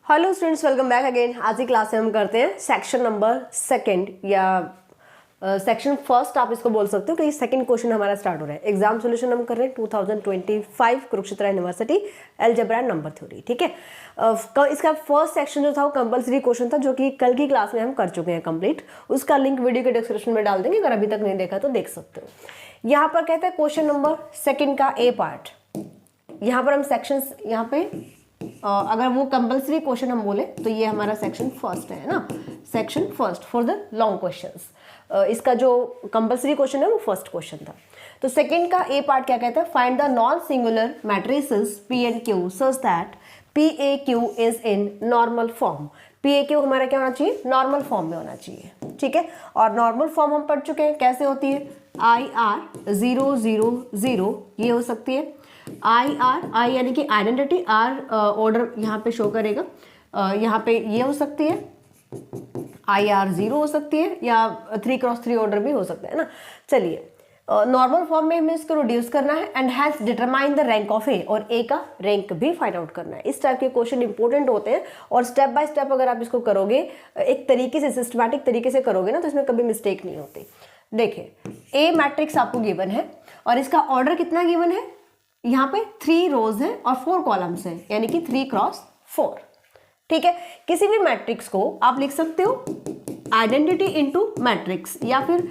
Hello students, welcome back again. आज की class में हम करते हैं सेक्शन नंबर सेकंड या सेक्शन फर्स्ट आप इसको बोल सकते हो, क्योंकि सेकंड क्वेश्चन हमारा स्टार्ट हो रहा है। एग्जाम सॉल्यूशन हम कर रहे हैं 2025 Kurukshetra university algebra number theory. ठीक है, इसका फर्स्ट सेक्शन जो था वो कंपलसरी क्वेश्चन था, जो कि कल की क्लास में हम कर चुके हैं कंप्लीट। उसका लिंक वीडियो के डिस्क्रिप्शन में डाल देंगे, अगर अभी तक नहीं देखा तो देख सकते हो। यहाँ पर कहते हैं क्वेश्चन नंबर सेकेंड का ए पार्ट। यहाँ पर हम सेक्शन यहाँ पे अगर वो कंपलसरी क्वेश्चन हम बोले तो ये हमारा सेक्शन फर्स्ट है ना, section first for the long questions. इसका जो कंपलसरी क्वेश्चन है वो फर्स्ट क्वेश्चन था। तो सेकंड का ए पार्ट क्या कहता है, find the non singular matrices P and Q such that P A Q is in normal form. P A Q हमारा क्या होना चाहिए, नॉर्मल फॉर्म में होना चाहिए। ठीक है, और नॉर्मल फॉर्म हम पढ़ चुके हैं कैसे होती है, आई आर 0 0 0 ये हो सकती है। आई यानी कि आइडेंटिटी, आर ऑर्डर यहाँ पे शो करेगा। यहाँ पे ये हो सकती है IR0 हो सकती है, या 3x3 ऑर्डर भी हो सकता है ना। चलिए, नॉर्मल फॉर्म में हमें इसको रिड्यूस करना है and has determine the rank of A, और ए का रैंक भी फाइंड आउट करना है। इस टाइप के क्वेश्चन इंपॉर्टेंट होते हैं, और स्टेप बाय स्टेप अगर आप इसको करोगे एक तरीके से, सिस्टमैटिक तरीके से करोगे ना, तो इसमें कभी मिस्टेक नहीं होती। देखिए, ए मैट्रिक्स आपको गिवन है और इसका ऑर्डर कितना गिवन है, यहाँ पे 3 रोज है और 4 कॉलम्स है, यानी कि 3x4। ठीक है, किसी भी मैट्रिक्स को आप लिख सकते हो आइडेंटिटी इंटू मैट्रिक्स, या फिर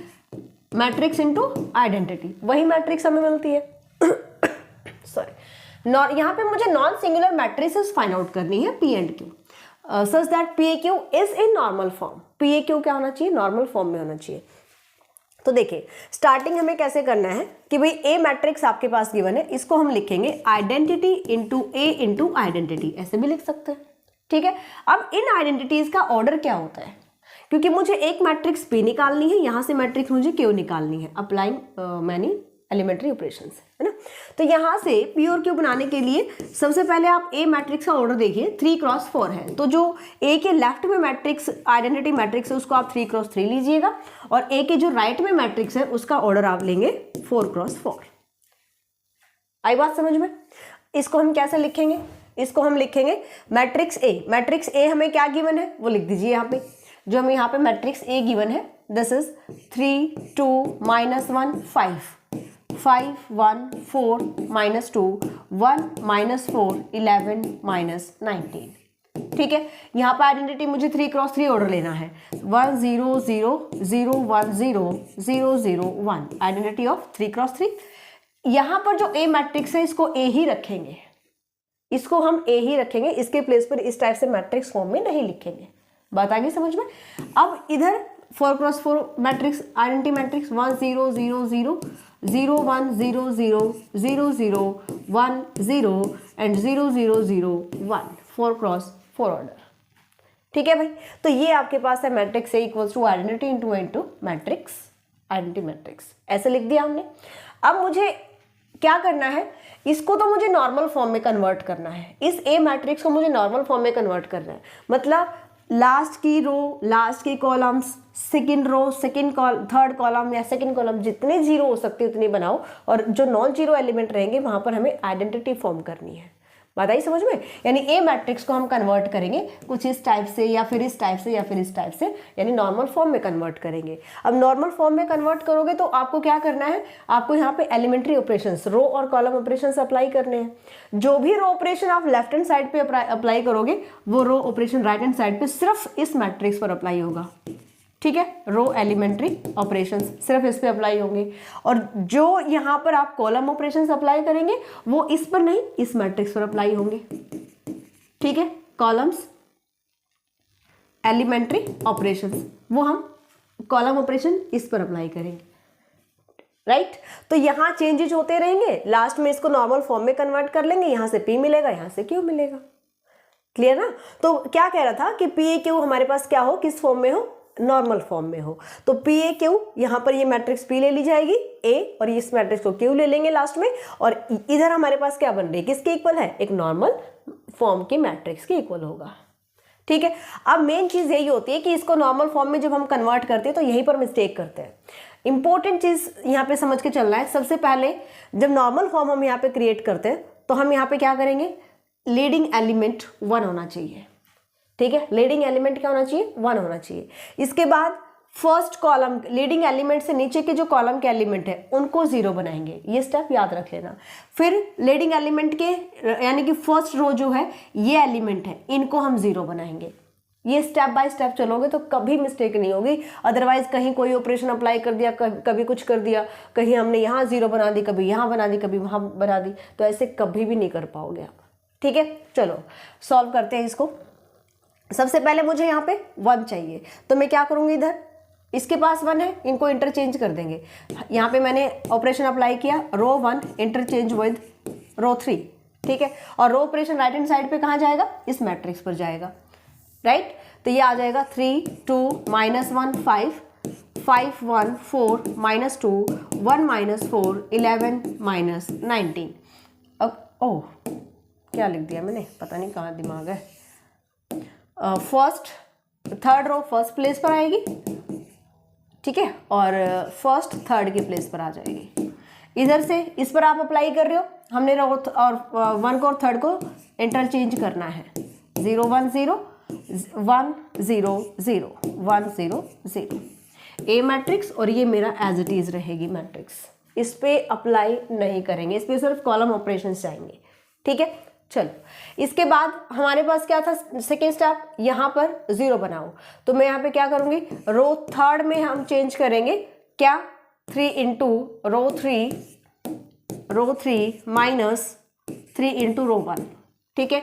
मैट्रिक्स इंटू आइडेंटिटी, वही मैट्रिक्स हमें मिलती है। सॉरी, यहाँ पे मुझे non singular matrices find out करनी है P and Q such that P A Q is in normal form. P A Q क्या होना चाहिए, नॉर्मल फॉर्म में होना चाहिए। तो देखिए, स्टार्टिंग हमें कैसे करना है कि भाई ए मैट्रिक्स आपके पास गिवन है, इसको हम लिखेंगे आइडेंटिटी इंटू ए इंटू आइडेंटिटी, ऐसे भी लिख सकते हैं। ठीक है, अब इन आइडेंटिटीज का ऑर्डर क्या होता है, क्योंकि मुझे एक मैट्रिक्स पी निकालनी है, यहां से मैट्रिक्स मुझे क्यू निकालनी है, अप्लाइंग मैनी एलिमेंट्री ऑपरेशंस, है ना। तो यहां से पी और क्यू बनाने के लिए सबसे पहले आप ए मैट्रिक्स का ऑर्डर देखिए, 3x4 है, तो जो ए के लेफ्ट में मैट्रिक्स आइडेंटिटी मैट्रिक्स है उसको आप 3x3 लीजिएगा, और ए के जो राइट में मैट्रिक्स है उसका ऑर्डर आप लेंगे 4x4। आई बात समझ में। इसको हम कैसे लिखेंगे, इसको हम लिखेंगे मैट्रिक्स ए। मैट्रिक्स ए हमें क्या गिवन है वो लिख दीजिए यहाँ पे। जो हमें यहाँ पे मैट्रिक्स ए गिवन है, दिस इज 3 2 -1 5 5 1 4 -2 1 -4 11 -19। ठीक है, यहाँ पर आइडेंटिटी मुझे 3x3 ऑर्डर लेना है, 1 0 0 0 1 0 0 0 1, आइडेंटिटी ऑफ 3x3। यहाँ पर जो ए मैट्रिक्स है इसको ए ही रखेंगे, इसको हम ए ही रखेंगे, इसके प्लेस पर इस टाइप से मैट्रिक्स फॉर्म में नहीं लिखेंगे। बात आ गई समझ में। अब इधर 4x4 matrix identity matrix 1 0 0 0 0 1 0 0 0 0 1 0 and 0 0 0 1, 4x4 order. ठीक है भाई, तो ये आपके पास है matrix A equals to identity into into matrix identity matrix, ऐसे लिख दिया हमने। अब मुझे क्या करना है, इसको तो मुझे नॉर्मल फॉर्म में कन्वर्ट करना है, इस ए मैट्रिक्स को मुझे नॉर्मल फॉर्म में कन्वर्ट करना है। मतलब लास्ट की रो, लास्ट की columns, second row, third column या सेकंड कॉलम, जितने जीरो हो सकते उतने बनाओ, और जो नॉन जीरो एलिमेंट रहेंगे वहां पर हमें आइडेंटिटी फॉर्म करनी है। बात आई समझ में। यानी ए मैट्रिक्स को हम कन्वर्ट करेंगे कुछ इस टाइप से, या फिर इस टाइप से, या फिर इस टाइप से, यानी नॉर्मल फॉर्म में कन्वर्ट करेंगे। अब नॉर्मल फॉर्म में कन्वर्ट करोगे तो आपको क्या करना है, आपको यहाँ पे एलिमेंट्री ऑपरेशंस, रो और कॉलम ऑपरेशंस अप्लाई करने हैं। जो भी रो ऑपरेशन आप लेफ्ट हैंड साइड पे अप्लाई करोगे, वो row operation right hand side पे सिर्फ इस मैट्रिक्स पर अप्लाई होगा। ठीक है, रो एलिमेंट्री ऑपरेशंस सिर्फ इस पे अप्लाई होंगे, और जो यहाँ पर आप कॉलम ऑपरेशंस अप्लाई करेंगे वो इस पर नहीं, इस मैट्रिक्स पर अप्लाई होंगे। ठीक है, कॉलम्स एलिमेंट्री ऑपरेशंस वो हम कॉलम ऑपरेशन इस पर अप्लाई करेंगे, राइट। तो यहाँ चेंजेस होते रहेंगे, लास्ट में इसको नॉर्मल फॉर्म में कन्वर्ट कर लेंगे, यहाँ से पी मिलेगा, यहाँ से क्यू मिलेगा। क्लियर ना। तो क्या कह रहा था कि पी ए क्यू हमारे पास क्या हो, किस फॉर्म में हो, नॉर्मल फॉर्म में हो। तो पी ए क्यू, यहाँ पर ये मैट्रिक्स पी ले ली जाएगी ए, और इस मैट्रिक्स को क्यू ले लेंगे लास्ट में, और इधर हमारे पास क्या बन रही है, किसके इक्वल है, एक नॉर्मल फॉर्म की मैट्रिक्स के इक्वल होगा। ठीक है, अब मेन चीज यही होती है कि इसको नॉर्मल फॉर्म में जब हम कन्वर्ट करते हैं तो यहीं पर मिस्टेक करते हैं। इंपॉर्टेंट चीज यहाँ पे समझ के चलना है। सबसे पहले जब नॉर्मल फॉर्म हम यहाँ पे क्रिएट करते हैं तो हम यहाँ पे क्या करेंगे, लीडिंग एलिमेंट 1 होना चाहिए। ठीक है, लीडिंग एलिमेंट क्या होना चाहिए, 1 होना चाहिए। इसके बाद फर्स्ट कॉलम लीडिंग एलिमेंट से नीचे के जो कॉलम के एलिमेंट है उनको 0 बनाएंगे, ये स्टेप याद रख लेना। फिर लीडिंग एलिमेंट के यानी कि फर्स्ट रो जो है ये एलिमेंट है, इनको हम 0 बनाएंगे। ये स्टेप बाय स्टेप चलोगे तो कभी मिस्टेक नहीं होगी, अदरवाइज कहीं कोई ऑपरेशन अप्लाई कर दिया, कभी कुछ कर दिया, कहीं हमने यहाँ 0 बना दी, कभी यहाँ बना दी, कभी वहाँ बना दी, तो ऐसे कभी भी नहीं कर पाओगे आप। ठीक है, चलो सॉल्व करते हैं इसको। सबसे पहले मुझे यहाँ पे 1 चाहिए, तो मैं क्या करूँगी, इधर इसके पास 1 है, इनको इंटरचेंज कर देंगे। यहाँ पे मैंने ऑपरेशन अप्लाई किया, रो 1 इंटरचेंज विद रो 3, ठीक है, और row operation right hand side पे कहाँ जाएगा, इस मैट्रिक्स पर जाएगा, राइट। तो ये आ जाएगा 3 2 -1 5 5 1 4 -2 1 -4 11 -19। अब ओह क्या लिख दिया मैंने, पता नहीं कहाँ दिमाग है। First third row first place पर आएगी, ठीक है, और फर्स्ट थर्ड की प्लेस पर आ जाएगी। इधर से इस पर आप अप्लाई कर रहे हो, हमने रो और 1 को और थर्ड को इंटरचेंज करना है। 0 1 0 1 0 0 1 0 0 ए मैट्रिक्स, और ये मेरा एज इट इज रहेगी मैट्रिक्स। इस पे अप्लाई नहीं करेंगे, इस पे सिर्फ कॉलम ऑपरेशन जाएंगे, ठीक है। चलो इसके बाद हमारे पास क्या था, सेकेंड स्टेप, यहाँ पर 0 बनाओ, तो मैं यहाँ पे क्या करूँगी, रो थर्ड में हम चेंज करेंगे क्या, 3 इंटू रो 3 -3 इंटू रो 1, ठीक है,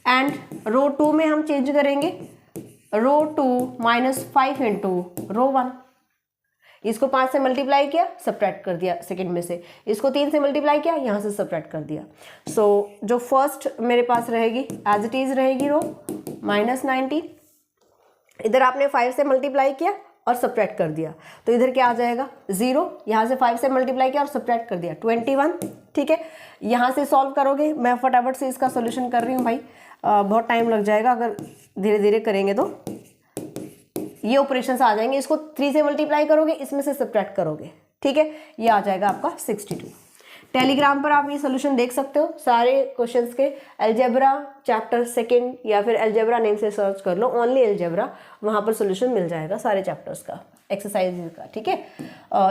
एंड रो 2 में हम चेंज करेंगे रो 2 -5 इंटू रो 1। इसको 5 से मल्टीप्लाई किया, सब्ट्रैक्ट कर दिया सेकंड में से, इसको 3 से मल्टीप्लाई किया, यहाँ से सब्ट्रैक्ट कर दिया। सो जो फर्स्ट मेरे पास रहेगी एज इट इज रहेगी रो -19, इधर आपने 5 से मल्टीप्लाई किया और सब्ट्रैक्ट कर दिया, तो इधर क्या आ जाएगा 0, यहाँ से 5 से मल्टीप्लाई किया और सब्ट्रैक्ट कर दिया 21, ठीक है। यहाँ से सॉल्व करोगे, मैं फटाफट से इसका सोल्यूशन कर रही हूँ भाई, बहुत टाइम लग जाएगा, अगर धीरे धीरे करेंगे तो ये ऑपरेशंस आ जाएंगे। इसको 3 से मल्टीप्लाई करोगे, इसमें से सब्ट्रैक्ट करोगे, ठीक है, ये आ जाएगा आपका 62। टेलीग्राम पर आप ये सोल्यूशन देख सकते हो सारे क्वेश्चंस के, अलजेब्रा चैप्टर सेकंड या फिर अलजेब्रा नेम से सर्च कर लो, ओनली अलजेब्रा, वहाँ पर सोल्यूशन मिल जाएगा सारे चैप्टर्स का, एक्सरसाइज का, ठीक है।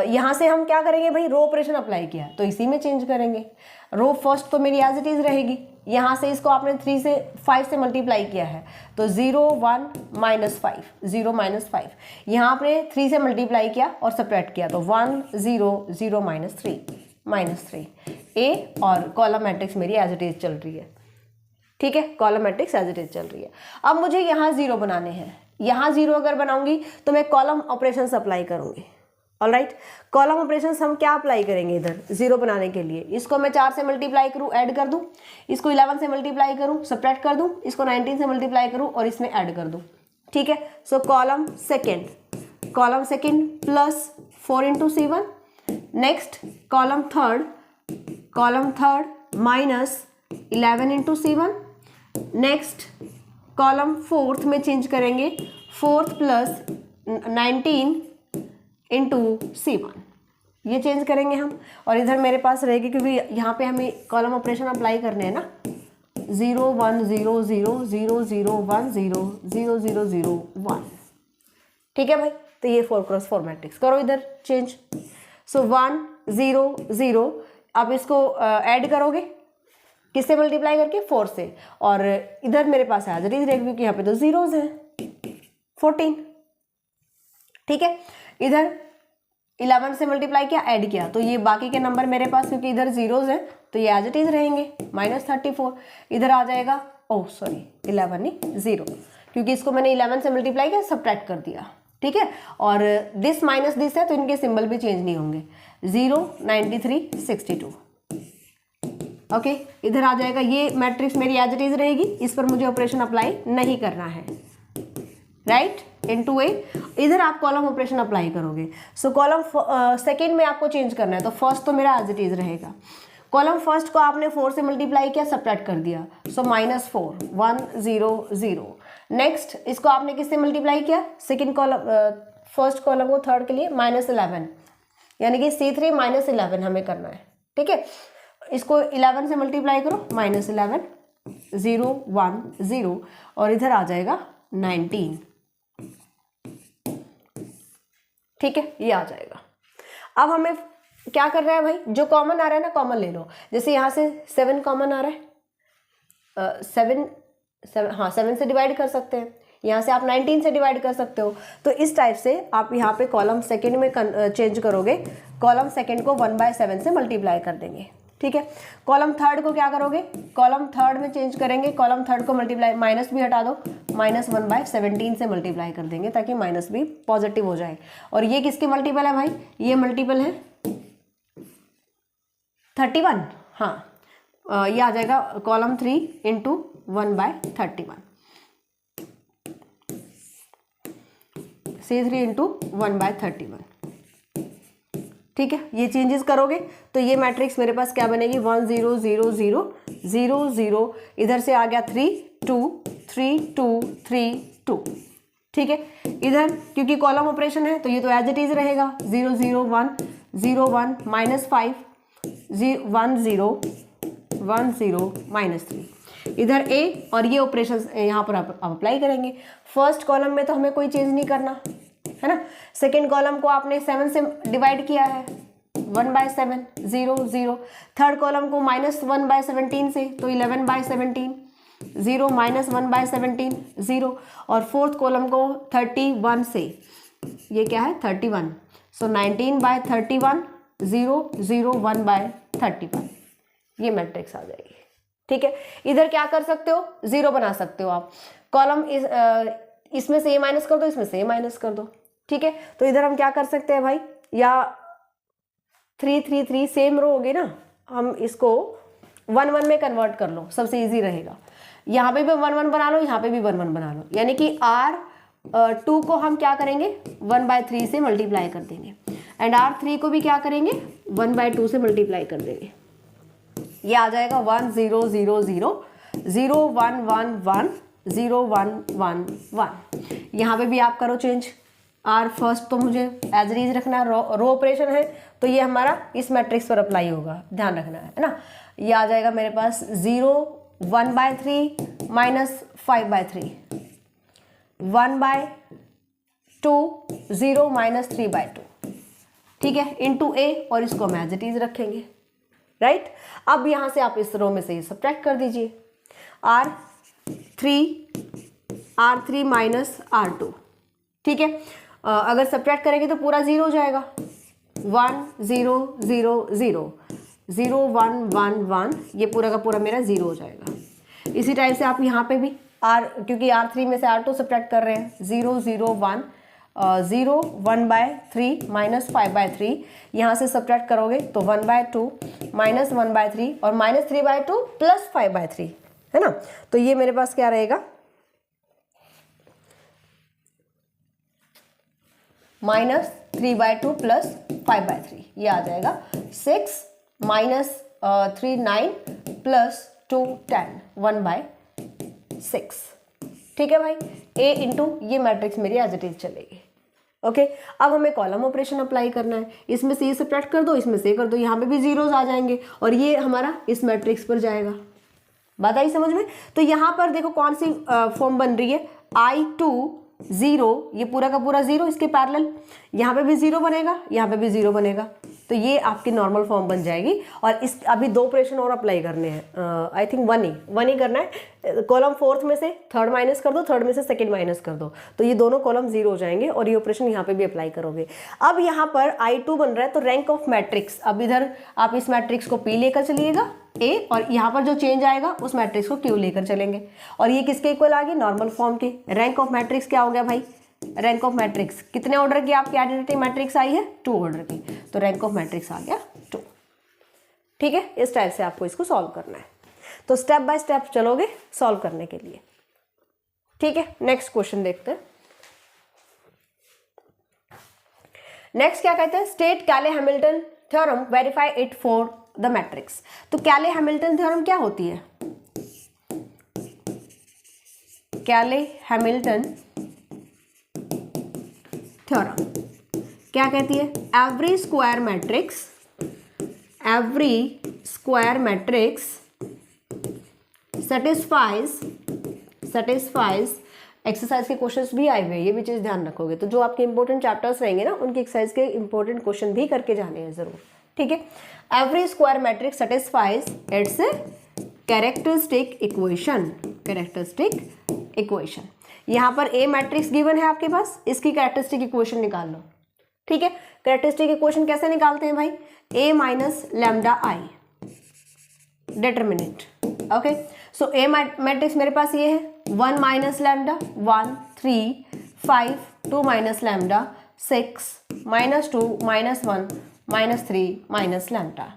यहाँ से हम क्या करेंगे भाई, रो ऑपरेशन अप्लाई किया तो इसी में चेंज करेंगे। रो फर्स्ट तो मेरी एज इट इज रहेगी, यहाँ से इसको आपने 3 से 5 से मल्टीप्लाई किया है, तो 0 1 -5 0 -5, यहाँ आपने 3 से मल्टीप्लाई किया और सब्ट्रैक्ट किया, तो 1 0 0 -3 ए, और कॉलम मैट्रिक्स मेरी एज इट इज चल रही है, ठीक है, column matrix as it is चल रही है। अब मुझे यहाँ 0 बनाने हैं, यहाँ 0 अगर बनाऊंगी तो मैं कॉलम ऑपरेशंस अप्लाई करूंगी, ऑलराइट। कॉलम ऑपरेशंस हम क्या अप्लाई करेंगे इधर 0 बनाने के लिए, इसको मैं 4 से मल्टीप्लाई करूँ, ऐड कर दूँ, इसको 11 से मल्टीप्लाई करूँ, सब्ट्रैक्ट कर दूँ, इसको 19 से मल्टीप्लाई करूँ और इसमें ऐड कर दूँ, ठीक है। सो column second plus 4 into C1, next column third -11 into C1, next column fourth में चेंज करेंगे, फोर्थ प्लस 19 इंटू C1, ये चेंज करेंगे हम, और इधर मेरे पास रहेगी, क्योंकि यहाँ पे हमें कॉलम ऑपरेशन अप्लाई करने हैं ना, 0 1 0 0 0 0 1 0 0 0 0 1, ठीक है भाई। तो ये 4x4 मैट्रिक्स करो इधर चेंज, सो 1 0 0, आप इसको ऐड करोगे किससे मल्टीप्लाई करके, 4 से, और इधर मेरे पास एज इट इज रहेगी क्योंकि यहाँ पे तो जीरोज हैं, 14, ठीक है। इधर 11 से मल्टीप्लाई किया, ऐड किया, तो ये बाकी के नंबर मेरे पास, क्योंकि इधर जीरोज हैं तो ये एज इट इज रहेंगे, -34, इधर आ जाएगा, ओह सॉरी 11 नहीं 0, क्योंकि इसको मैंने 11 से मल्टीप्लाई किया, सब्ट्रैक्ट कर दिया, ठीक है, और दिस माइनस दिस है तो इनके सिंबल भी चेंज नहीं होंगे, 0 93 62, ओके। इधर आ जाएगा, ये मैट्रिक्स मेरी एज इट इज रहेगी, इस पर मुझे ऑपरेशन अप्लाई नहीं करना है, राइट, इनटू ए, इधर आप कॉलम ऑपरेशन अप्लाई करोगे। सो कॉलम सेकेंड में आपको चेंज करना है, तो फर्स्ट तो मेरा एज इट इज रहेगा, कॉलम फर्स्ट को आपने 4 से मल्टीप्लाई किया, सब्ट्रैक्ट कर दिया, सो -4 1 0 0, नेक्स्ट इसको आपने किससे मल्टीप्लाई किया, सेकेंड कॉलम, फर्स्ट कॉलम को थर्ड के लिए -11, यानी कि C3 -11 हमें करना है, ठीक है। इसको 11 से मल्टीप्लाई करो, -11 0 1 0, और इधर आ जाएगा 19। ठीक है, ये आ जाएगा। अब हमें क्या कर रहा है भाई, जो कॉमन आ रहा है ना कॉमन ले लो। जैसे यहाँ से 7 कॉमन आ रहा है, 7 से डिवाइड कर सकते हैं, यहाँ से आप 19 से डिवाइड कर सकते हो। तो इस टाइप से आप यहाँ पे कॉलम सेकंड में चेंज करोगे, कॉलम सेकंड को 1/7 से मल्टीप्लाई कर देंगे। ठीक है, कॉलम थर्ड को क्या करोगे, कॉलम थर्ड में चेंज करेंगे, कॉलम थर्ड को मल्टीप्लाई, माइनस भी हटा दो, -1/17 से मल्टीप्लाई कर देंगे ताकि माइनस भी पॉजिटिव हो जाए। और ये किसके मल्टीपल है भाई, ये मल्टीपल है 31। हाँ, ये आ जाएगा कॉलम 3 इंटू 1/31, C3 इंटू 1/31। ठीक है, ये चेंजेस करोगे तो ये मैट्रिक्स मेरे पास क्या बनेगी, 1 0 0 0 0 0, इधर से आ गया 3 2 3 2 3 2। ठीक है, इधर क्योंकि कॉलम ऑपरेशन है तो ये तो एज इट इज रहेगा, 0 0 1 0 1 -5 1 0 1 0 -3। इधर ए और ये ऑपरेशन यहाँ पर आप अप्लाई करेंगे। फर्स्ट कॉलम में तो हमें कोई चेंज नहीं करना है ना। सेकेंड कॉलम को आपने 7 से डिवाइड किया है, 1/7 0 0। थर्ड कॉलम को -1/17 से, तो 11/17 0 -1/17 0। और फोर्थ कॉलम को 31 से, ये क्या है 31, सो 19/31 0 0 1/31, ये मैट्रिक्स आ जाएगी। ठीक है, इधर क्या कर सकते हो, 0 बना सकते हो आप। कॉलम इसमें से ये माइनस कर दो, इसमें से ये माइनस कर दो। ठीक है, तो इधर हम क्या कर सकते हैं भाई, या 3 3 3 सेम रो होगी ना, हम इसको 1 1 में कन्वर्ट कर लो, सबसे इजी रहेगा। यहाँ पे भी 1 1 बना लो, यहाँ पे भी 1 1 बना लो, यानी कि R2 को हम क्या करेंगे 1/3 से मल्टीप्लाई कर देंगे, एंड R3 को भी क्या करेंगे 1/2 से मल्टीप्लाई कर देंगे। ये आ जाएगा 1 0 0 0 0 1 1 1 0 1 1 1। यहाँ पे भी आप करो चेंज। आर फर्स्ट तो मुझे एज इट इज रखना है, रो ऑपरेशन है तो ये हमारा इस मैट्रिक्स पर अप्लाई होगा, ध्यान रखना है ना। ये आ जाएगा मेरे पास 0 1/3 -5/3 1/2 0 -3/2। ठीक है, इंटू ए, और इसको हम एज इट इज रखेंगे, राइट। अब यहाँ से आप इस रो में से ही सब्ट्रैक्ट कर दीजिए, R3 माइनस R2। ठीक है, अगर सब्ट्रैक्ट करेंगे तो पूरा 0 हो जाएगा, 1 0 0 0 0 1 1 1, ये पूरा का पूरा मेरा 0 हो जाएगा। इसी टाइप से आप यहाँ पे भी क्योंकि R3 में से R2 सब्ट्रैक्ट कर रहे हैं, 0 0 1 0 1/3 -5/3, यहाँ से सब्ट्रैक्ट करोगे तो 1/2 -1/3 और -3/2 +5/3 है ना। तो ये मेरे पास क्या रहेगा, -3/2 +5/3, ये आ जाएगा 6 -3 9 +2 10 1/6। ठीक है भाई, A इंटू ये मैट्रिक्स मेरी एज इट इज चलेगी। ओके, अब हमें कॉलम ऑपरेशन अप्लाई करना है, इसमें से ये सब्ट्रैक्ट कर दो, इसमें से कर दो, यहाँ पे भी जीरोस आ जाएंगे और ये हमारा इस मैट्रिक्स पर जाएगा। बात आई समझ में। तो यहाँ पर देखो कौन सी फॉर्म बन रही है, I2 0, ये पूरा का पूरा 0, इसके पैरेलल यहाँ पे भी 0 बनेगा, यहाँ पे भी 0 बनेगा, तो ये आपकी नॉर्मल फॉर्म बन जाएगी। और इस अभी 2 ऑपरेशन और अप्लाई करने हैं, आई थिंक 1 ही करना है। कॉलम फोर्थ में से थर्ड माइनस कर दो, थर्ड में से सेकंड माइनस कर दो, तो ये दोनों कॉलम 0 हो जाएंगे और ये ऑपरेशन यहाँ पे भी अप्लाई करोगे। अब यहाँ पर I2 बन रहा है तो रैंक ऑफ मैट्रिक्स, अब इधर आप इस मैट्रिक्स को P लेकर चलिएगा A, और यहाँ पर जो चेंज आएगा उस मैट्रिक्स को Q लेकर चलेंगे, और ये किसके इक्वल आ गई, नॉर्मल फॉर्म के। रैंक ऑफ मैट्रिक्स क्या हो गया भाई, रैंक ऑफ मैट्रिक्स कितने ऑर्डर की आपकी आइडेंटिटी मैट्रिक्स आई है, 2 ऑर्डर की, तो रैंक ऑफ मैट्रिक्स आ गया 2। ठीक है, इस टाइप से आपको इसको सॉल्व करना है, तो स्टेप बाय स्टेप चलोगे सॉल्व करने के लिए। ठीक है, नेक्स्ट क्वेश्चन देखते हैं। नेक्स्ट क्या कहते हैं, स्टेट कैले Hamilton theorem, verify it for the matrix. तो कैले हैमिल्टन थ्योरम क्या होती है, कैले हैमिल्टन थ्योरम क्या कहती है, every square matrix satisfies exercise के क्वेश्चंस भी आए हुए हैं, ये भी चीज़ ध्यान रखोगे। तो जो आपके इंपॉर्टेंट चैप्टर्स रहेंगे ना, उनकी एक्सरसाइज के इंपॉर्टेंट क्वेश्चन भी करके जाने हैं जरूर, ठीक है। Every square matrix satisfies it's characteristic equation, characteristic equation. यहाँ पर ए मैट्रिक्स गिवन है आपके पास, इसकी कैरेक्टरिस्टिक इक्वेशन निकाल लो, ठीक है। कैरेक्टरिस्टिक इक्वेशन कैसे निकालते हैं भाई, A minus lambda I determinant, okay. So A matrix मेरे पास ये है 1 minus lambda 1 3 5 2 minus lambda 6 minus 2 minus 1 minus 3 minus lambda,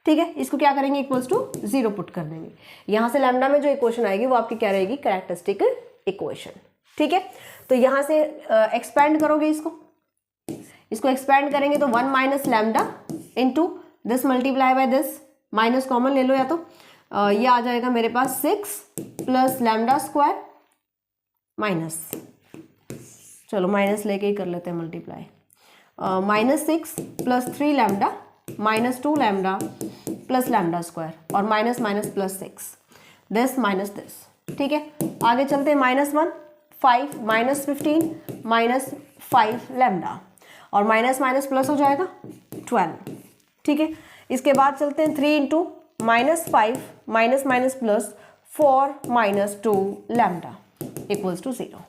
ठीक है। इसको क्या करेंगे, इक्वल्स टू 0 पुट कर देंगे। यहाँ से लैम्डा में जो इक्वेशन आएगी वो आपकी क्या रहेगी, कैरेक्टरिस्टिक इक्वेशन, ठीक है। तो यहाँ से एक्सपैंड करोगे इसको एक्सपैंड करेंगे तो 1 minus lambda into this multiply by this, minus common ले लो या तो ये आ जाएगा मेरे पास 6 प्लस लैम्डा स्क्वायर माइनस, चलो माइनस लेके ही कर लेते हैं multiply, minus 6 plus 3 lambda minus 2 lambda plus lambda square और minus minus plus 6 this minus this, ठीक है। आगे चलते हैं -1 5 माइनस 15 माइनस 5 लैम्डा और माइनस माइनस प्लस हो जाएगा 12, ठीक है। इसके बाद चलते हैं 3 into -5 minus minus plus 4 minus 2 lambda equals to 0,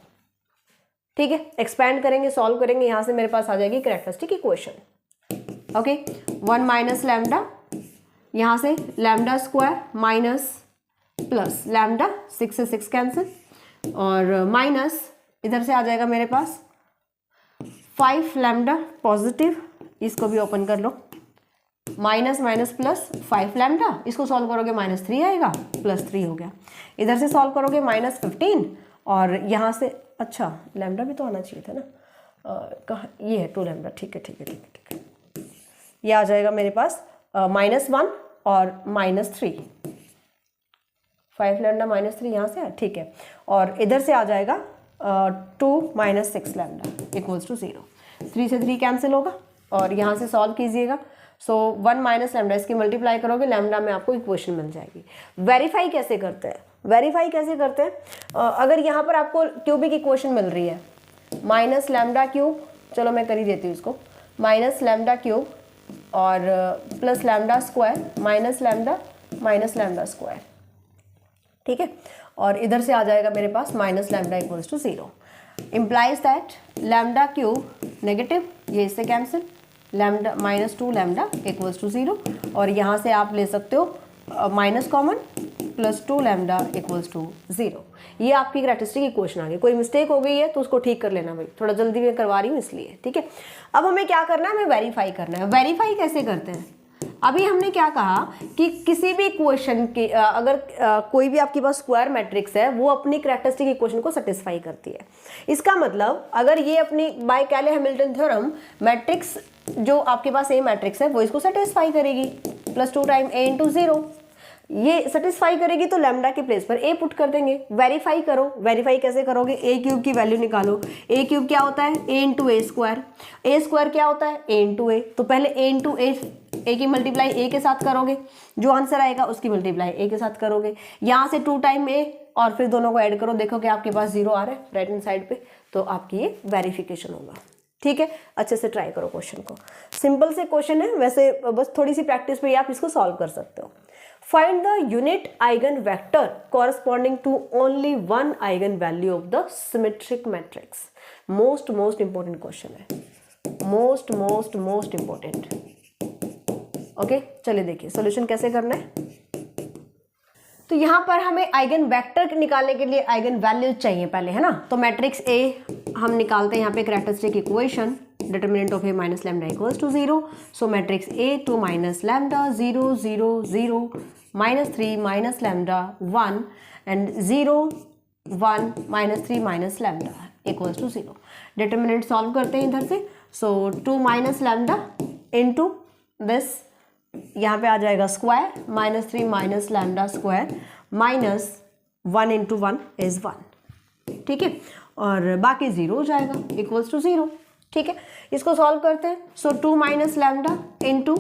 ठीक है। एक्सपैंड करेंगे, सॉल्व करेंगे, यहाँ से मेरे पास आ जाएगी characteristic equation, okay. 1 minus lambda, यहाँ से lambda square minus plus lambda, 6 से 6 कैंसिल और माइनस इधर से आ जाएगा मेरे पास 5 लैम्डा पॉजिटिव, इसको भी ओपन कर लो, माइनस माइनस प्लस 5 लैम्डा, इसको सॉल्व करोगे -3 आएगा, +3 हो गया। इधर से सॉल्व करोगे -15 और यहाँ से अच्छा लैम्डा भी तो आना चाहिए था ना, कहाँ ये है 2 लैम्डा, ठीक है ठीक है ठीक है ठीक है। ये आ जाएगा मेरे पास -1 और -3, 5 लैम्डा -3 यहाँ से, ठीक है। और इधर से आ जाएगा 2 माइनस 6 लैम्डा इक्वल्स टू 0, 3 से 3 कैंसिल होगा और यहाँ से सॉल्व कीजिएगा। सो 1 माइनस लैम्डा, इसकी मल्टीप्लाई करोगे लैम्डा में आपको इक्वेशन मिल जाएगी। वेरीफाई कैसे करते हैं, वेरीफाई कैसे करते हैं, अगर यहाँ पर आपको क्यूबिक इक्वेशन मिल रही है माइनस लैम्डा क्यूब, चलो मैं कर ही देती हूँ इसको, माइनस लैम्डा क्यूब और plus lambda square minus lambda square, ठीक है। और इधर से आ जाएगा मेरे पास minus lambda equals to 0, implies that lambda cube negative, ये इससे cancel, lambda -2 lambda equals to 0 और यहाँ से आप ले सकते हो minus common +2 lambda equals to 0। ये आपकी कैरेक्टरिस्टिक इक्वेशन आ गई। कोई मिस्टेक हो गई है तो उसको ठीक कर लेना भाई, थोड़ा जल्दी में करवा रही हूँ इसलिए, ठीक है। अब हमें क्या करना है, हमें वेरीफाई करना है। वेरीफाई कैसे करते हैं, अभी हमने क्या कहा कि किसी भी इक्वेशन के अगर कोई भी आपके पास स्क्वायर मैट्रिक्स है वो अपनी कैरेक्टरिस्टिक इक्वेशन को सेटिस्फाई करती है। इसका मतलब अगर ये अपनी बाय कैले हैमिल्टन थ्योरम मैट्रिक्स जो आपके पास ए मैट्रिक्स है वो इसको सेटिस्फाई करेगी, +2 टाइम ए इंटू 0, ये सेटिस्फाई करेगी तो लैम्डा के प्लेस पर ए पुट कर देंगे। वेरीफाई करो, वेरीफाई कैसे करोगे, ए क्यूब की वैल्यू निकालो। ए क्यूब क्या होता है, ए इंटू ए स्क्वायर, ए स्क्वायर क्या होता है, ए इंटू ए। तो पहले ए इंटू ए की मल्टीप्लाई ए के साथ करोगे, जो आंसर आएगा उसकी मल्टीप्लाई ए के साथ करोगे। यहाँ से 2 टाइम ए और फिर दोनों को ऐड करो, देखो कि आपके पास 0 आ रहा है राइट हैंड साइड पे, तो आपकी ये वेरिफिकेशन होगा, ठीक है। अच्छे से ट्राई करो क्वेश्चन को, सिंपल से क्वेश्चन है वैसे, बस थोड़ी सी प्रैक्टिस पे आप इसको सॉल्व कर सकते हो। Find the unit eigenvector corresponding to only one eigenvalue of the symmetric matrix. Most important question है, most important. ओके चलिए देखिए सॉल्यूशन कैसे करना है। तो यहाँ पर हमें आइगन वेक्टर निकालने के लिए आइगन वैल्यू चाहिए पहले, है ना। तो मैट्रिक्स ए हम निकालते हैं यहाँ पे characteristic equation, determinant of A minus lambda equals to 0। So matrix A 2 minus lambda 0 0 0 -3 minus lambda 1 and 0 1 -3 minus lambda equals to 0। Determinant solve करते हैं इधर से। So 2 minus lambda into this, यहाँ पे आ जाएगा square, -3 minus lambda square minus 1 into 1 is 1, ठीक है। और बाकी 0 हो जाएगा इक्वल्स टू 0, ठीक है। इसको सॉल्व करते हैं। सो 2 माइनस लैम्डा इंटू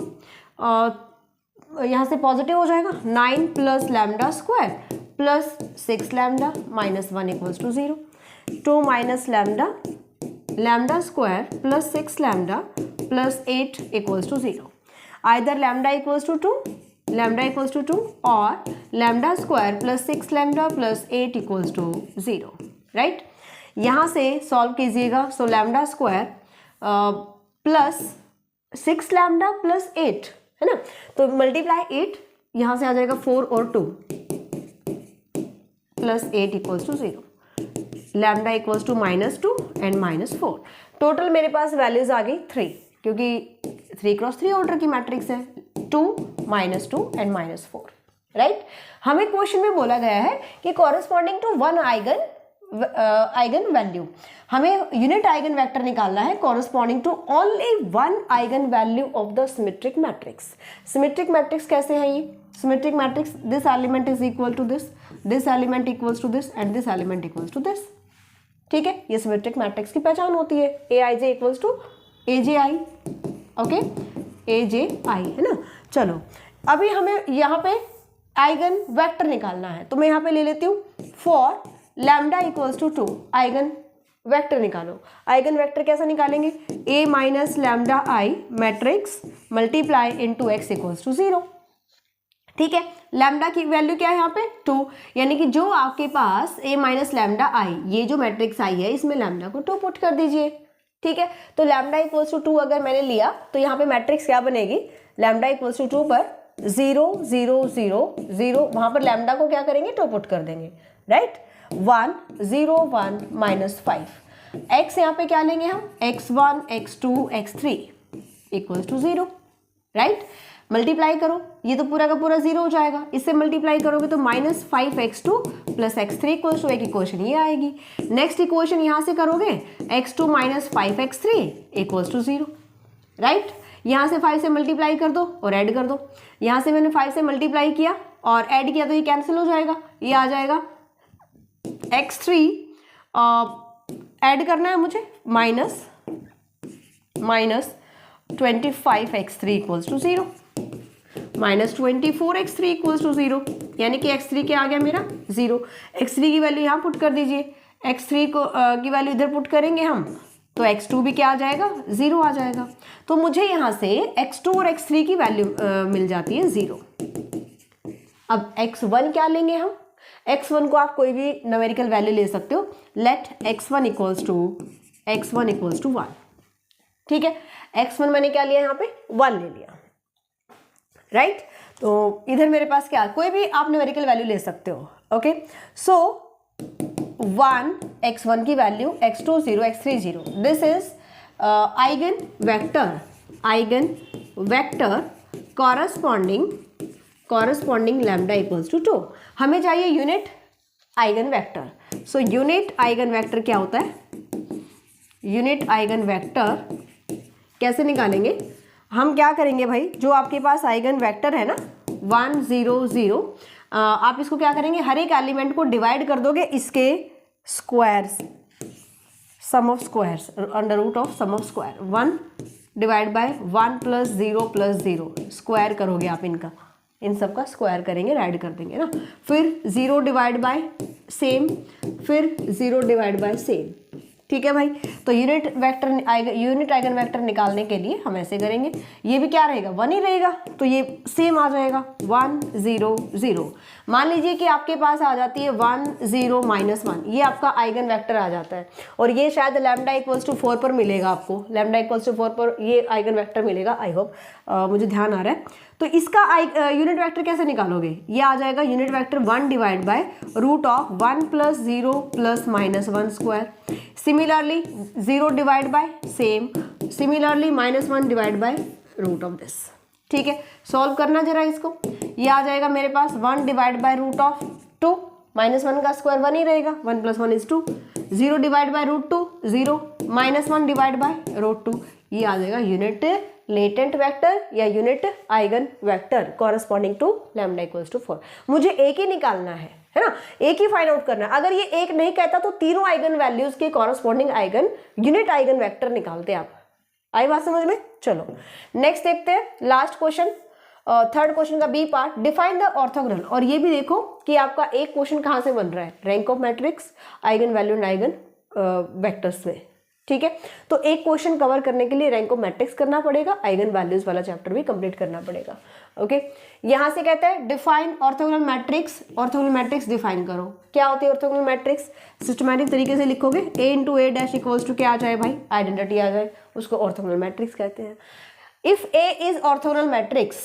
यहाँ से पॉजिटिव हो जाएगा 9 plus lambda square plus 6 lambda minus 1 equals to 0। 2 minus lambda, lambda square plus 6 lambda plus 8 equals to 0. Either lambda equals to 2, lambda equals to 2 और lambda square plus 6 lambda plus 8 equals to 0. Right, यहाँ से solve कीजिएगा. So lambda square plus 6 lambda plus 8 है ना, तो multiply 8, यहाँ से आ जाएगा 4 और 2 plus 8 equals to 0. Lambda equals to -2 and -4. Total मेरे पास वैल्यूज आ गई 3, क्योंकि 3x3 ऑर्डर की मैट्रिक्स है. 2 -2 एंड -4. राइट, हमें क्वेश्चन में बोला गया है कि corresponding to one eigenvalue, हमें यूनिट आइगन वेक्टर निकालना है corresponding to only one eigenvalue of the symmetric matrix. Symmetric matrix कैसे है ये? Symmetric matrix, this element is equal to this element equals to this and this element equals to this. ठीक है, ये symmetric matrix की पहचान होती है. Aij equals to AJI. Okay, AJI है ना. चलो, अभी हमें यहाँ पे आइगन वेक्टर निकालना है, तो मैं यहाँ पे ले लेती हूँ for lambda equals to 2 eigenvector निकालो. आइगन वेक्टर कैसा निकालेंगे? A minus lambda I matrix multiply into x equals to 0. ठीक है, लैम्डा की वैल्यू क्या है यहाँ पे? 2, यानी कि जो आपके पास A माइनस लैम्डा आई, ये जो मैट्रिक्स आई है, इसमें लैम्डा को 2 पुट कर दीजिए. ठीक है, तो लैम्डा इक्वल्स टू 2 अगर मैंने लिया तो यहाँ पे मैट्रिक्स क्या बनेगी? लैम्डा इक्वल्स टू 2 पर 0 0 0 0, वहां पर लैम्डा को क्या करेंगे? 2 पुट कर देंगे. राइट, 1 0 1 -5. x यहाँ पे क्या लेंगे हम? x1 x2 x3 equals to 0. Right, multiply करो, ये तो पूरा का पूरा 0 हो जाएगा. इससे मल्टीप्लाई करोगे तो -5x2 plus x3 equals to, एक इक्वेशन ये आएगी. नेक्स्ट इक्वेशन यहाँ से करोगे, x2 minus 5x3 equals to 0. Right, यहाँ से 5 से मल्टीप्लाई कर दो और ऐड कर दो. यहाँ से मैंने 5 से मल्टीप्लाई किया और ऐड किया तो ये कैंसिल हो जाएगा. ये आ जाएगा x3 ऐड करना है मुझे, minus 25x3 equals to 0, -24x3 equals to 0, यानी कि x3 क्या आ गया मेरा? 0. x3 की वैल्यू यहाँ पुट कर दीजिए. x3 को की वैल्यू इधर पुट करेंगे हम, तो x2 भी क्या आ जाएगा? 0 आ जाएगा. तो मुझे यहाँ से x2 और x3 की वैल्यू मिल जाती है 0. अब x1 क्या लेंगे हम? x1 को आप कोई भी न्यूमेरिकल वैल्यू ले सकते हो. Let x1 equals to 1. ठीक है, x1 मैंने क्या लिया यहाँ पे? 1 ले लिया. राइट, तो इधर मेरे पास क्या, कोई भी आप न्यूमेरिकल वैल्यू ले सकते हो. ओके, सो 1 x1 की value, x2 0 x3 0. This is eigenvector corresponding lambda equals to 2. हमें चाहिए unit eigenvector. So unit eigenvector क्या होता है? यूनिट आइगन वेक्टर कैसे निकालेंगे? हम क्या करेंगे भाई, जो आपके पास आइगन वेक्टर है ना 1 0 0, आप इसको क्या करेंगे? हर एक एलिमेंट को डिवाइड कर दोगे इसके squares, sum of squares, under root of sum of square. 1 divide by 1 plus 0 square करोगे आप इनका, इन सब का स्क्वायर करेंगे, ऐड कर देंगे ना. फिर 0 डिवाइड बाय सेम, फिर 0 डिवाइड बाय सेम. ठीक है भाई, तो यूनिट आइगन वेक्टर निकालने के लिए हम ऐसे करेंगे. ये भी क्या रहेगा? 1 ही रहेगा, तो ये सेम आ जाएगा 1 0 0. मान लीजिए कि आपके पास आ जाती है 1 0 -1, ये आपका आइगन वेक्टर आ जाता है. और ये शायद लैम्डा इक्वल्स टू 4 पर मिलेगा आपको. लैम्डा इक्वल्स टू 4 पर ये आइगन वेक्टर मिलेगा. आई होप मुझे ध्यान आ रहा है. तो इसका यूनिट वेक्टर कैसे निकालोगे? ये आ जाएगा unit vector 1 divide by root of 1 plus 0 plus -1 square. Similarly 0 divide by same, similarly -1 divide by root of this. ठीक है, सॉल्व करना जरा इसको. ये आ जाएगा मेरे पास 1 डिवाइड बाय रूट ऑफ 2, -1 का स्क्वायर 1 ही रहेगा, 1 + 1 = 2. 0 divide by root 2 0, -1 divide by root 2. ये आ जाएगा यूनिट लेटेंट वेक्टर या unit eigenvector corresponding to lambda equals to 4. मुझे एक ही निकालना है ना, एक ही फाइंड आउट करना है. अगर ये एक नहीं कहता तो तीनों आइगन वैल्यूज के कॉरस्पॉन्डिंग यूनिट आइगन वेक्टर निकालते आप. आई बात समझ में? चलो नेक्स्ट देखते हैं. लास्ट क्वेश्चन, थर्ड क्वेश्चन का B part, define the orthogonal. और ये भी देखो कि आपका एक क्वेश्चन कहाँ से बन रहा है? Rank of matrix, eigen value and eigen vectors में, ठीक है। तो एक क्वेश्चन कवर करने के लिए रैंको मैट्रिक्स करना पड़ेगा, आइगन वैल्यूज वाला चैप्टर भी कंप्लीट करना पड़ेगा। ओके, यहाँ से कहता है define orthogonal matrix. Orthogonal matrix define करो। क्या होती है ऑर्थोगोनल मैट्रिक्स? सिस्टमैटिक तरीके से लिखोगे, A into A dash equals to क्या आ जाए भाई? आइडेंटिटी आ जाए, उसको ऑर्थोगोनल मैट्रिक्स कहते हैं। If A is orthogonal matrix,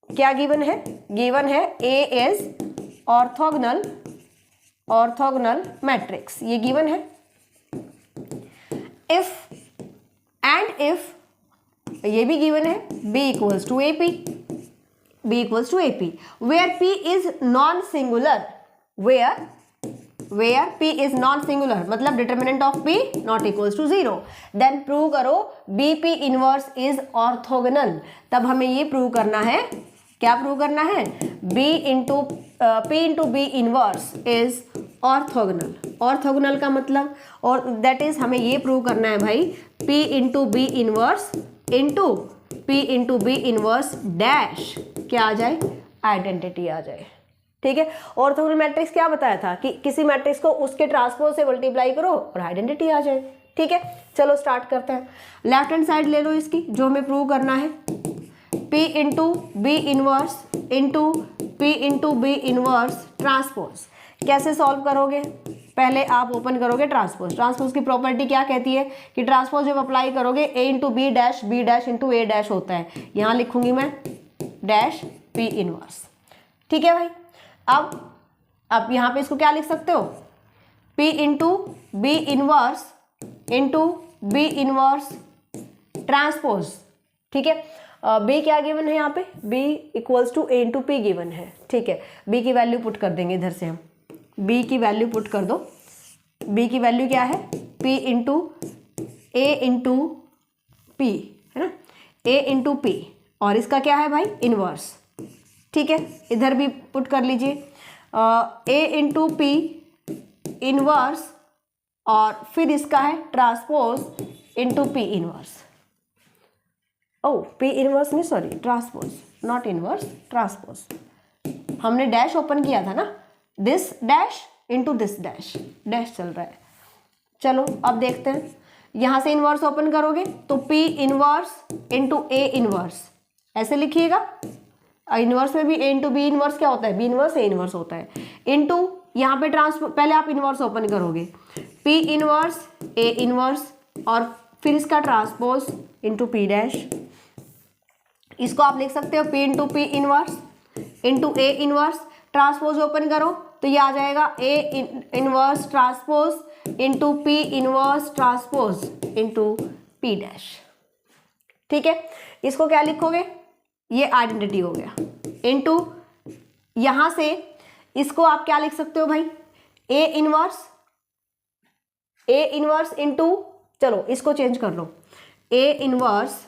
क्या गिवन है? गिवन है ए इज ऑर्थोगोनल मैट्रिक्स, ये गिवन है। इफ एंड इफ, ये भी गिवन है, B equals to A P, B equals to A P, where P is non singular, where P is non singular, मतलब determinant of P not equals to 0, then prove करो B P inverse is orthogonal. तब हमें ये prove करना है, क्या prove करना है? B into P into B inverse is orthogonal. Orthogonal का मतलब, और दैट इज हमें ये प्रूव करना है भाई, P into B inverse into P into B inverse dash क्या आ जाए? आइडेंटिटी आ जाए, ठीक है। ऑर्थोगोनल मैट्रिक्स क्या बताया था कि किसी मैट्रिक्स को उसके ट्रांसपोज से मल्टीप्लाई करो और आइडेंटिटी आ जाए, ठीक है। चलो स्टार्ट करते हैं। लेफ्ट हैंड साइड ले लो इसकी, जो हमें प्रूव करना है, P into B inverse into P into B inverse transpose. कैसे सॉल्व करोगे? पहले आप ओपन करोगे ट्रांसपोज। ट्रांसपोज की प्रॉपर्टी क्या कहती है कि ट्रांसपोज जब अप्लाई करोगे a into B dash into A dash होता है। यहाँ लिखूंगी मैं डैश P इनवर्स, ठीक है भाई। अब यहाँ पे इसको क्या लिख सकते हो? P into B inverse into B inverse transpose, ठीक है। बी क्या गिवन है यहाँ पे? B equals to A into P given है, ठीक है। बी की वैल्यू पुट कर देंगे इधर से हम, बी की वैल्यू पुट कर दो। बी की वैल्यू क्या है? पी इंटू ए इंटू पी, है ना, ए इंटू पी, और इसका क्या है भाई? इनवर्स, ठीक है। इधर भी पुट कर लीजिए, ए इंटू पी इनवर्स, और फिर इसका है transpose into P inverse. Oh P inverse नहीं, sorry, transpose, not inverse, transpose. हमने डैश ओपन किया था ना, this dash into this dash, dash चल रहा है। चलो अब देखते हैं, यहां से इनवर्स ओपन करोगे तो P inverse into A inverse, ऐसे लिखिएगा। इनवर्स में भी ए इंटू बी इनवर्स क्या होता है? बी इनवर्स ए इनवर्स होता है, इंटू यहाँ पे पहले आप इनवर्स ओपन करोगे, P इनवर्स ए इनवर्स, और फिर इसका ट्रांसपोज इंटू पी डैश। इसको आप लिख सकते हो P into P inverse into A inverse, transpose open करो तो ये आ जाएगा A inverse transpose into P inverse transpose into P dash, ठीक है। इसको क्या लिखोगे? ये आइडेंटिटी हो गया, इंटू यहां से इसको आप क्या लिख सकते हो भाई? ए इनवर्स इंटू, चलो इसको चेंज कर लो, A inverse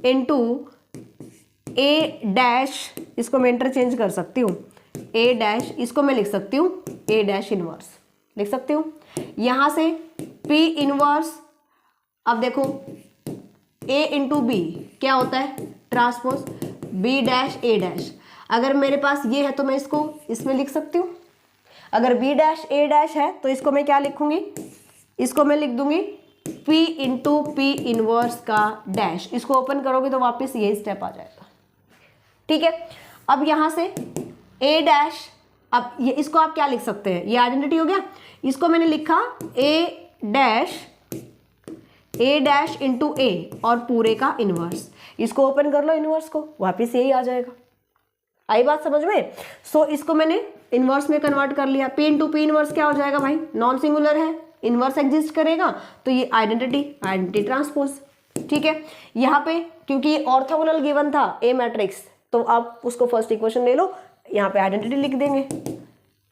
into A dash, इसको मैं इंटरचेंज कर सकती हूँ, ए डैश, इसको मैं लिख सकती हूँ ए डैश इनवर्स, लिख सकती हूँ। यहाँ से P इनवर्स, अब देखो A इंटू बी क्या होता है? ट्रांसपोज, B डैश ए डैश। अगर मेरे पास ये है तो मैं इसको इसमें लिख सकती हूँ। अगर B डैश ए डैश है तो इसको मैं क्या लिखूंगी? इसको मैं लिख दूंगी P इंटू पी इनवर्स का डैश। इसको ओपन करोगे तो वापस ये स्टेप आ जाएगा, ठीक है। अब यहाँ से ए डैश, अब ये इसको आप क्या लिख सकते हैं? ये आइडेंटिटी हो गया। इसको मैंने लिखा ए डैश इंटू ए और पूरे का इनवर्स। इसको ओपन कर लो इनवर्स को, वापस यही आ जाएगा। आई बात समझ में? सो इसको मैंने इनवर्स में कन्वर्ट कर लिया। पी इंटू पी इनवर्स क्या हो जाएगा भाई? नॉन सिंगुलर है, इनवर्स एग्जिस्ट करेगा तो ये आइडेंटिटी ट्रांसपोज, ठीक है। यहाँ पे क्योंकि ऑर्थोगोनल गिवन था ए मैट्रिक्स, तो आप उसको फर्स्ट इक्वेशन ले लो, यहाँ पे आइडेंटिटी लिख देंगे,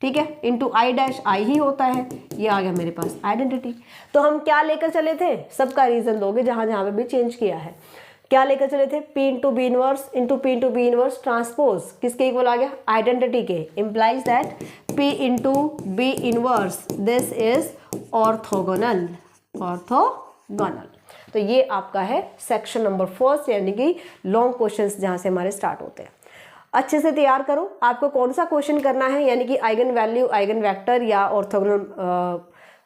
ठीक है, इंटू आई डैश, आई ही होता है, ये आ गया मेरे पास आइडेंटिटी। तो हम क्या लेकर चले थे? सबका रीजन दोगे जहां जहां पे भी चेंज किया है। क्या लेकर चले थे? P into B inverse into P into B inverse transpose किसके इक्वल आ गया? आइडेंटिटी के। Implies that P into B inverse this is orthogonal, orthogonal. तो ये आपका है सेक्शन नंबर फर्स्ट, यानी कि लॉन्ग क्वेश्चंस जहां से हमारे स्टार्ट होते हैं। अच्छे से तैयार करो। आपको कौन सा क्वेश्चन करना है, यानी कि आइगन वैल्यू, आइगन वेक्टर या ऑर्थोगोनल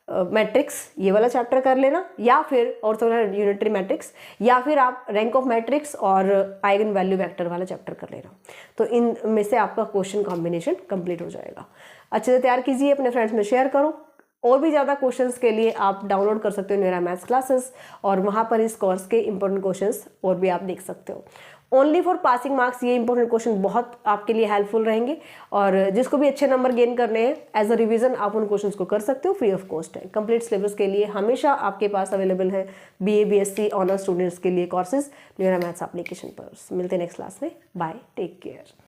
मैट्रिक्स ये वाला चैप्टर कर लेना, या फिर ऑर्थोगोनल यूनिटरी मैट्रिक्स, या फिर आप रैंक ऑफ मैट्रिक्स और आइगन वैल्यू वेक्टर वाला चैप्टर कर लेना। तो इन में से आपका क्वेश्चन कॉम्बिनेशन कंप्लीट हो जाएगा। अच्छे से तैयार कीजिए, अपने फ्रेंड्स में शेयर करो। और भी ज़्यादा क्वेश्चंस के लिए आप डाउनलोड कर सकते हो मेरा मैथ्स क्लासेस, और वहाँ पर इस कोर्स के इंपॉर्टेंट क्वेश्चंस और भी आप देख सकते हो। ओनली फॉर पासिंग मार्क्स ये इंपॉर्टेंट क्वेश्चन बहुत आपके लिए हेल्पफुल रहेंगे, और जिसको भी अच्छे नंबर गेन करने हैं एज अ रिवीजन आप उन क्वेश्चंस को कर सकते हो, फ्री ऑफ कॉस्ट है। कंप्लीट सिलेबस के लिए हमेशा आपके पास अवेलेबल है BA BSc ऑनर्स स्टूडेंट्स के लिए कोर्सेज मेरा मैथ्स एप्लीकेशन पर। मिलते हैं नेक्स्ट क्लास में। Bye, take care.